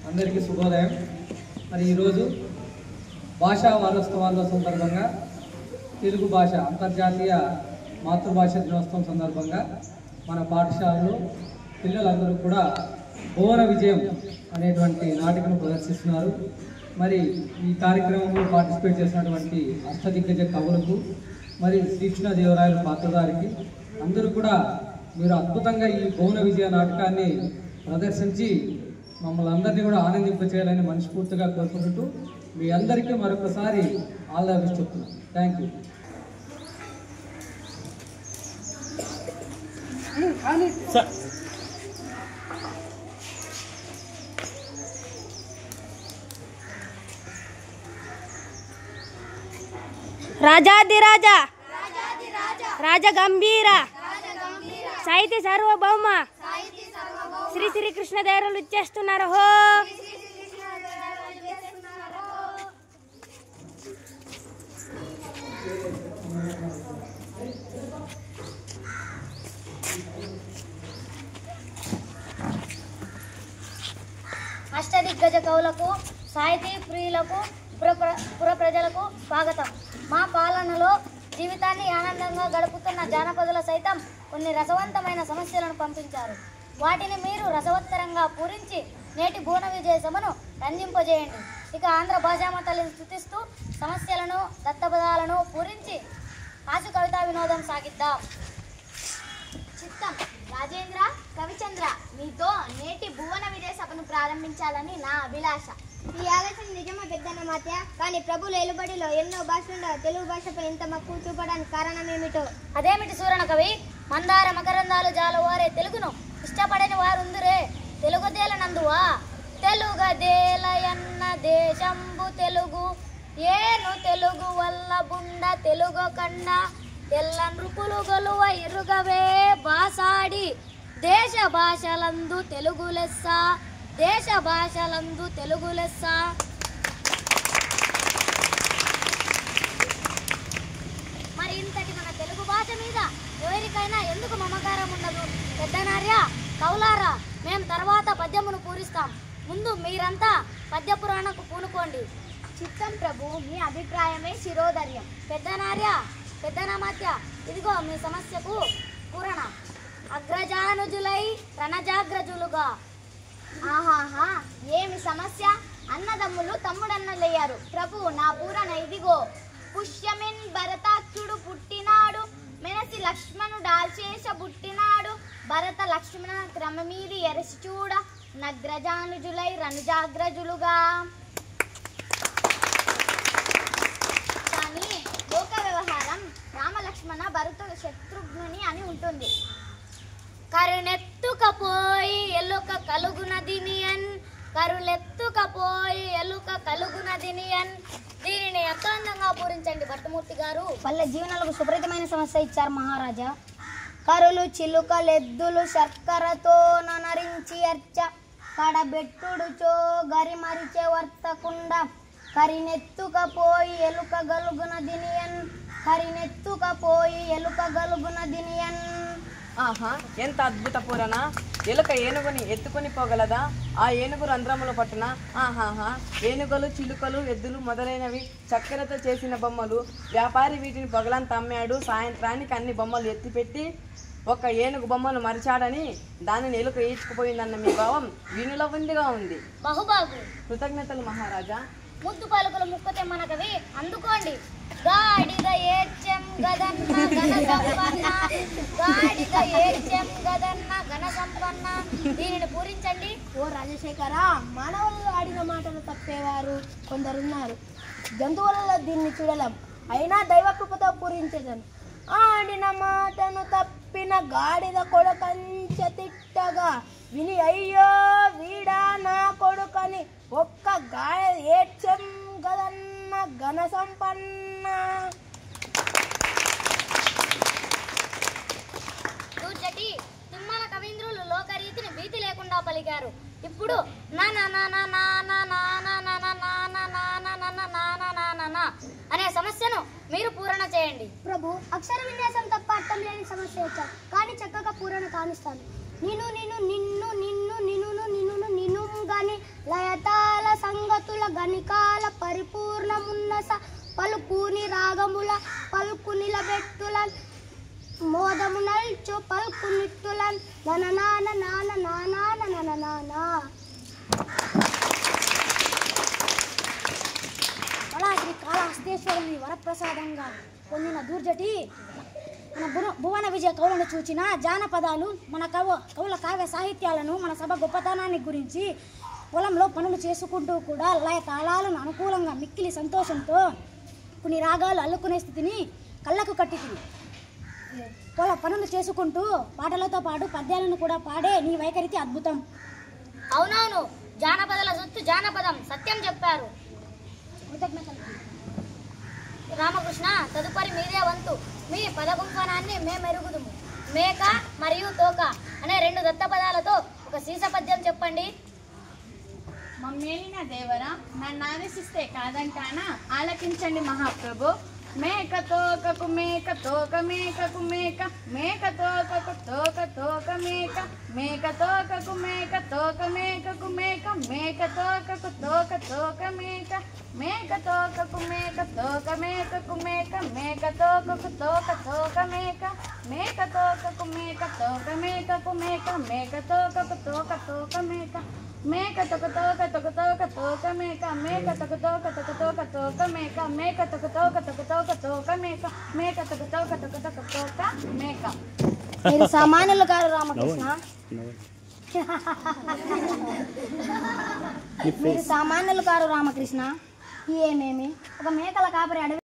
అందరికీ శుభోదయం. మరి ఈరోజు భాషా వారోత్సవాల సందర్భంగా తెలుగు భాష అంతర్జాతీయ మాతృభాష దినోత్సవం సందర్భంగా మన పాఠశాలలో పిల్లలందరూ కూడా భువన విజయం అనేటువంటి నాటికను ప్రదర్శిస్తున్నారు. మరి ఈ కార్యక్రమంలో పార్టిసిపేట్ చేసినటువంటి అష్టదిగ్గజ కవులకు మరి శ్రీకృష్ణదేవరాయల పాత్రధారికి అందరూ కూడా మీరు అద్భుతంగా ఈ భువన విజయ నాటకాన్ని ప్రదర్శించి మమ్మల్ని అందరినీ కూడా ఆనందింపచేయాలని మనస్ఫూర్తిగా కోరుకుంటూ మీ అందరికీ మరొకసారి ఆల్ ద బెస్ట్ చెప్తున్నాను. Thank you. రాజాదిరాజ రాజగంభీర సాహితీ సార్వభౌమ శ్రీ శ్రీకృష్ణదేవరాయలు ఇచ్చేస్తున్నారు. హో అష్టదిగ్గజ కవులకు, సాహితీ ప్రియులకు, పుర ప్రజలకు స్వాగతం. మా పాలనలో జీవితాన్ని ఆనందంగా గడుపుతున్న జానపదుల సైతం కొన్ని రసవంతమైన సమస్యలను పంపించారు. వాటిని మీరు రసవత్తరంగా పూరించి నేటి భువన విజయ సభను రంజింపజేయండి. ఇక ఆంధ్ర భాషామతల్ని స్తుతిస్తూ సమస్యలను, దత్తపదాలను పూరించి ఆశు కవితా వినోదం సాగిద్దాం. చిత్తం రాజేంద్ర కవిచంద్ర, మీతో నేటి భువన విజయ సభను ప్రారంభించాలని నా అభిలాష. ఈ ఆలోచన నిజమా పెద్దన్న మాత్య? కానీ ప్రభుల ఎలుబడిలో ఎన్నో భాషలుండగా తెలుగు భాషపై ఇంత మక్కువ చూపడానికి కారణం ఏమిటో? అదేమిటి సూరణ కవి? మందార మకరందాలు జాలువారే తెలుగును ఇష్టపడని వారుందురే తెలుగుదేలనందువా? తెలుగదేలయన్న దేశంబు తెలుగు, ఏను తెలుగు వల్ల బుండ తెలుగు కన్న తెల్ల నృపులు గొలువ ఇరుగవే బాసాడి. దేశ భాషలందు తెలుగు లెస్స, దేశ భాషలందు తెలుగు లెస్స. మరి ఇంతటి మన తెలుగు భాష మీద ఎవరికైనా ఎందుకు మమకారం ఉండదు? పెద్దనార్య, కౌలారా, మేము తర్వాత పద్యమును పూరిస్తాం. ముందు మీరంతా పద్య పురాణకు పూనుకోండి. చిత్తం ప్రభు, మీ అభిప్రాయమే శిరోధర్యం. పెద్దనార్య, పెద్దనామాత్య, ఇదిగో మీ సమస్యకు పూరణ. అగ్రజానుజులై రణజాగ్రజులుగా. ఆహాహా, ఏమి సమస్య? అన్నదమ్ములు తమ్ముడన్నలయ్యారు. ప్రభు, నా పూరణ ఇదిగో. పుష్యమిన్ భరతాక్షుడు పుట్టినాడు, మెనసి లక్ష్మణుడాల్చేష పుట్టినాడు. భరత లక్ష్మణ క్రమమీది ఎరసి చూడ, నగ్రజానుజులై రణజాగ్రజులుగా. కానీ లోక వ్యవహారం రామలక్ష్మణ భరత శత్రుఘ్నుని అని ఉంటుంది. కరుణెత్తుకపోయి ఎలుక కలుగునదినియన్, కరులెత్తుకపోయి ఎలుక కలుగునదినియన్. దీనిని ఎంతో అందంగా పూరించండి భట్టమూర్తి గారు. పల్లె జీవనాలకు సుపరితమైన సమస్య ఇచ్చారు మహారాజా. కరులు చిలుకలెద్దులు శర్కరతో ననరించి అర్చ, కడబెట్టుడుచో గరిమరిచే వర్తకుండా. కరినెత్తుకపోయి ఎలుక గలుగున దినియన్, కరినెత్తుకపోయి ఎలుక గలుగున దినియన్. ఆహా, ఎంత అద్భుత పూరణ! ఎలుక ఏనుగుని ఎత్తుకొని పోగలదా? ఆ ఏనుగు రంధ్రముల పట్టున. ఆహాహా, ఏనుగలు, చిలుకలు, ఎద్దులు మొదలైనవి చక్కెరతో చేసిన బొమ్మలు. వ్యాపారి వీటిని పొగలంతా అమ్మాడు. సాయంత్రానికి అన్ని బొమ్మలు ఎత్తిపెట్టి ఒక ఏనుగు బొమ్మను మరిచాడని దానిని ఎలుక ఈడ్చుకుపోయిందన్న మీ భావం వీణుల విందుగా ఉంది. బహుబాగు. కృతజ్ఞతలు మహారాజా. ముద్దు పలుకులు ముక్కతే మనకవి అందుకోండి. గాడిద ఏడ్చెం గదన్న ఘన సంపన్న, గాడిద ఏడ్చెం గదన్న ఘన సంపన్న. దీనిని పూరించండి. ఓ రాజశేఖర, మానవులు ఆడిన మాటలు తప్పేవారు కొందరున్నారు. జంతువులలో దీన్ని చూడలేం, అయినా దైవ కృపతో పూరించేదను. ఆడిన మాటను తప్పిన గాడిద కొడుకంచ తిట్టగా విని, అయ్యో వీడా నా కొడుకని ఒక్క గాడిద ఏడ్చెం గదన్న ఘన సంపన్న. దూచటి తిమ్మల కవీంద్రులు లోకరీతిని భీతి లేకుండా పలికారు. ఇప్పుడు నా నా నా నా నా నా నా నా నా నా నా నా నా నా నా నా నా అనే సమస్యను మీరు పూరణ చేయండి. ప్రభు, అక్షర విన్యాసం తప్ప అర్థం లేని సమస్య వచ్చారు, కానీ చక్కగా పూరణ కానిస్తాను. నిన్ను నిన్ను నిన్ను నిన్ను నిన్ను నిన్ను నిన్ను గాని లయ జ్యోతుల గణికాల పరిపూర్ణమున్న పలుకుని రాగముల పలుకు నిలబెట్టుల మోదమునల్చు పలుకు నిట్టులన్ నననాన నాన నానాన నననానా. అలా శ్రీ కాళహస్తేశ్వరుని వరప్రసాదంగా పొందిన దూర్జటి మన భువన విజయ కవులను చూచిన జానపదాలు మన కవుల కావ్య సాహిత్యాలను మన సభ గొప్పతనాన్ని గురించి పొలంలో పనులు చేసుకుంటూ కూడా లయ తాళాలను అనుకూలంగా మిక్కిలి సంతోషంతో కొన్ని రాగాలు అల్లుకునే స్థితిని కళ్ళకు కట్టింది. పనులు చేసుకుంటూ పాటలతో పాటు పద్యాలను కూడా పాడే నీ వైఖరికి అద్భుతం. అవునవును, జానపదాల సొత్తు జానపదం, సత్యం చెప్పారు. రామకృష్ణ, తదుపరి మీదే వంతు. మీ పదగుంఫనాన్ని మేమెరుగుదుము. మేక మరియు తోక అనే 2 దత్త పదాలతో ఒక సీస పద్యం చెప్పండి. మమ్మేలిన దేవరా, నన్ను ఆదేశిస్తే కాదంటానా? ఆలకించండి మహాప్రభు. మేక తోకకు మేక తోక మేకకు మేక మేక తోకకు తోక తోక మేక మేక తోకకు మేక తోక మేకకు మేక మేక తోకకు తోక తోక మేక మేక తోకకు మేక తోక మేకకు మేక మేక తోకకు తోక తోక మేక మేక తోకకు మేక తోక మేకకు మేక మేక తోకకు తోక తోక మేక మేక తొక తోక తొక తోక తోక మేక మేక తొక తోక తొక తోక తోక మేక మేక తొక తోక తొక తోక తోక మేక మేక తొక తోక తొక తోక తోక మేక. మీరు సామాన్యులు కాదు రామకృష్ణ, మీరు సామాన్యులు కారు రామకృష్ణ. ఏమేమి ఒక మేకల కాపరి అడవి